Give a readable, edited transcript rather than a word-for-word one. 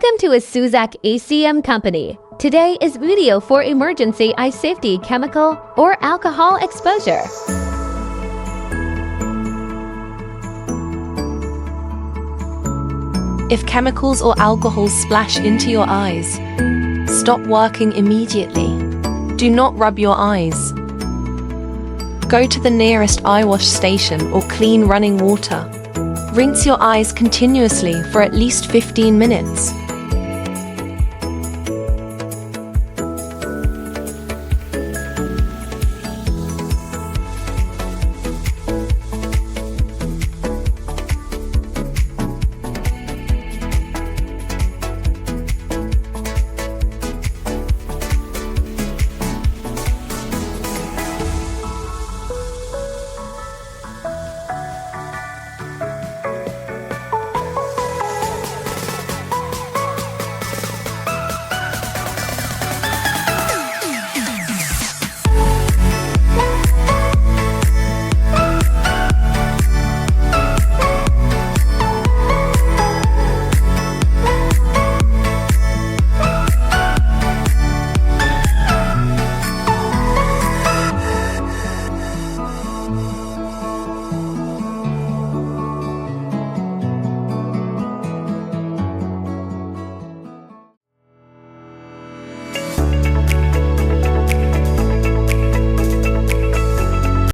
Welcome to ASUZAC ACM Company. Today is video for emergency eye safety chemical or alcohol exposure. If chemicals or alcohols splash into your eyes, stop working immediately. Do not rub your eyes. Go to the nearest eye wash station or clean running water. Rinse your eyes continuously for at least 15 minutes.